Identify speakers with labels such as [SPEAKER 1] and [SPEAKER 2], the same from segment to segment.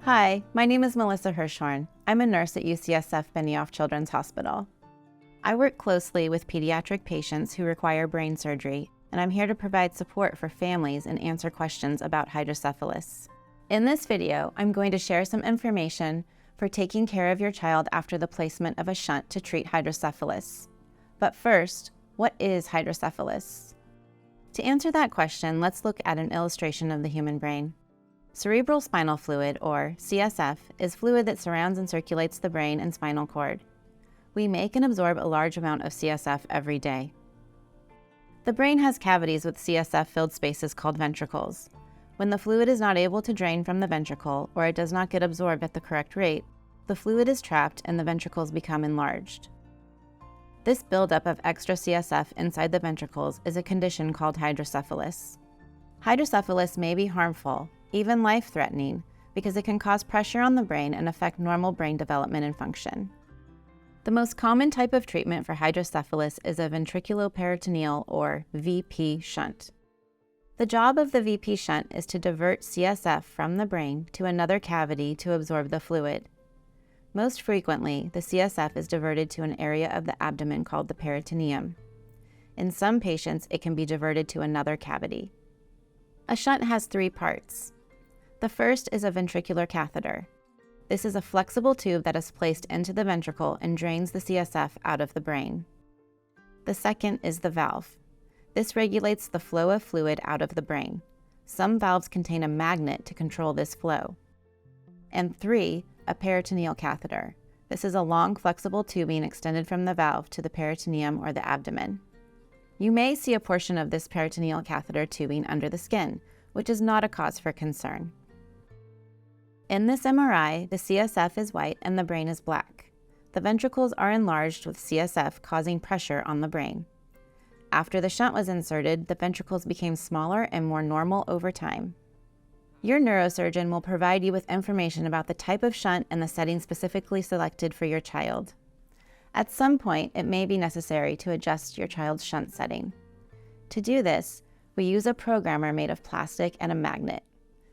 [SPEAKER 1] Hi, my name is Melissa Hirschhorn. I'm a nurse at UCSF Benioff Children's Hospital. I work closely with pediatric patients who require brain surgery, and I'm here to provide support for families and answer questions about hydrocephalus. In this video, I'm going to share some information for taking care of your child after the placement of a shunt to treat hydrocephalus. But first, what is hydrocephalus? To answer that question, let's look at an illustration of the human brain. Cerebral spinal fluid, or CSF, is fluid that surrounds and circulates the brain and spinal cord. We make and absorb a large amount of CSF every day. The brain has cavities with CSF-filled spaces called ventricles. When the fluid is not able to drain from the ventricle, or it does not get absorbed at the correct rate, the fluid is trapped and the ventricles become enlarged. This buildup of extra CSF inside the ventricles is a condition called hydrocephalus. Hydrocephalus may be harmful, even life-threatening, because it can cause pressure on the brain and affect normal brain development and function. The most common type of treatment for hydrocephalus is a ventriculoperitoneal, or VP, shunt. The job of the VP shunt is to divert CSF from the brain to another cavity to absorb the fluid. Most frequently, the CSF is diverted to an area of the abdomen called the peritoneum. In some patients, it can be diverted to another cavity. A shunt has three parts. The first is a ventricular catheter. This is a flexible tube that is placed into the ventricle and drains the CSF out of the brain. The second is the valve. This regulates the flow of fluid out of the brain. Some valves contain a magnet to control this flow. And 3, a peritoneal catheter. This is a long, flexible tubing extended from the valve to the peritoneum or the abdomen. You may see a portion of this peritoneal catheter tubing under the skin, which is not a cause for concern. In this MRI, the CSF is white and the brain is black. The ventricles are enlarged with CSF causing pressure on the brain. After the shunt was inserted, the ventricles became smaller and more normal over time. Your neurosurgeon will provide you with information about the type of shunt and the setting specifically selected for your child. At some point, it may be necessary to adjust your child's shunt setting. To do this, we use a programmer made of plastic and a magnet.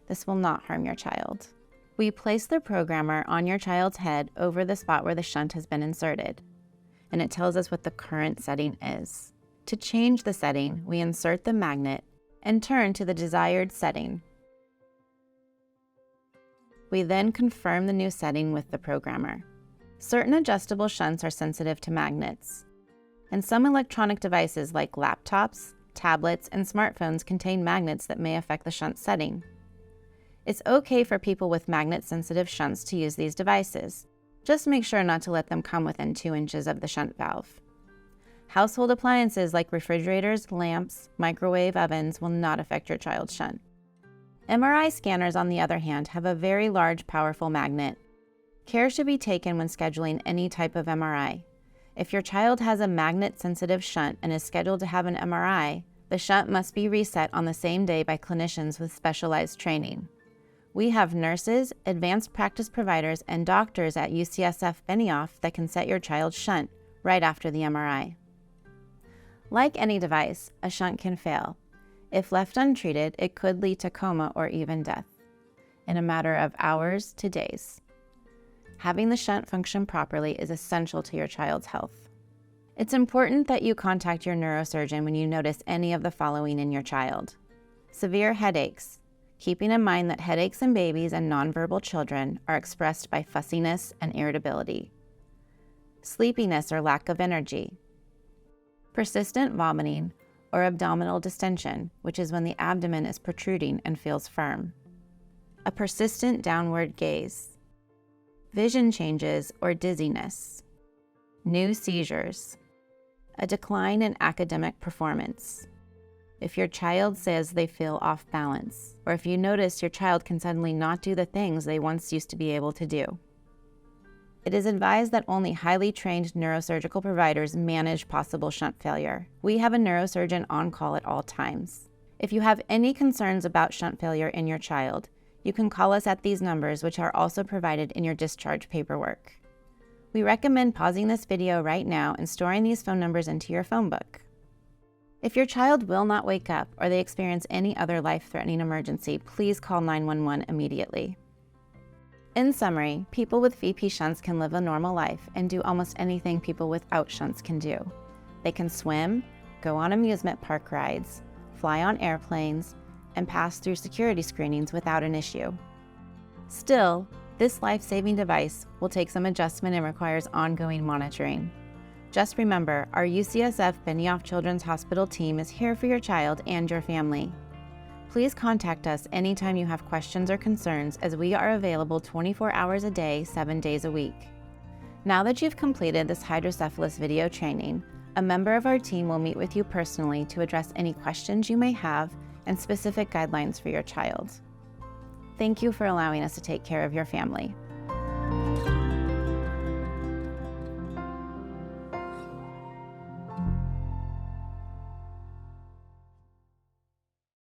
[SPEAKER 1] This will not harm your child. We place the programmer on your child's head over the spot where the shunt has been inserted, and it tells us what the current setting is. To change the setting, we insert the magnet and turn to the desired setting. We then confirm the new setting with the programmer. Certain adjustable shunts are sensitive to magnets, and some electronic devices like laptops, tablets, and smartphones contain magnets that may affect the shunt setting. It's okay for people with magnet-sensitive shunts to use these devices. Just make sure not to let them come within 2 inches of the shunt valve. Household appliances like refrigerators, lamps, microwave ovens will not affect your child's shunt. MRI scanners, on the other hand, have a very large, powerful magnet. Care should be taken when scheduling any type of MRI. If your child has a magnet-sensitive shunt and is scheduled to have an MRI, the shunt must be reset on the same day by clinicians with specialized training. We have nurses, advanced practice providers, and doctors at UCSF Benioff that can set your child's shunt right after the MRI. Like any device, a shunt can fail. If left untreated, it could lead to coma or even death in a matter of hours to days. Having the shunt function properly is essential to your child's health. It's important that you contact your neurosurgeon when you notice any of the following in your child. Severe headaches, keeping in mind that headaches in babies and nonverbal children are expressed by fussiness and irritability. Sleepiness or lack of energy. Persistent vomiting or abdominal distension, which is when the abdomen is protruding and feels firm. A persistent downward gaze. Vision changes or dizziness. New seizures. A decline in academic performance. If your child says they feel off balance, or if you notice your child can suddenly not do the things they once used to be able to do. It is advised that only highly trained neurosurgical providers manage possible shunt failure. We have a neurosurgeon on call at all times. If you have any concerns about shunt failure in your child, you can call us at these numbers, which are also provided in your discharge paperwork. We recommend pausing this video right now and storing these phone numbers into your phone book. If your child will not wake up or they experience any other life-threatening emergency, please call 911 immediately. In summary, people with VP shunts can live a normal life and do almost anything people without shunts can do. They can swim, go on amusement park rides, fly on airplanes, and pass through security screenings without an issue. Still, this life-saving device will take some adjustment and requires ongoing monitoring. Just remember, our UCSF Benioff Children's Hospital team is here for your child and your family. Please contact us anytime you have questions or concerns, as we are available 24 hours a day, 7 days a week. Now that you've completed this hydrocephalus video training, a member of our team will meet with you personally to address any questions you may have and specific guidelines for your child. Thank you for allowing us to take care of your family.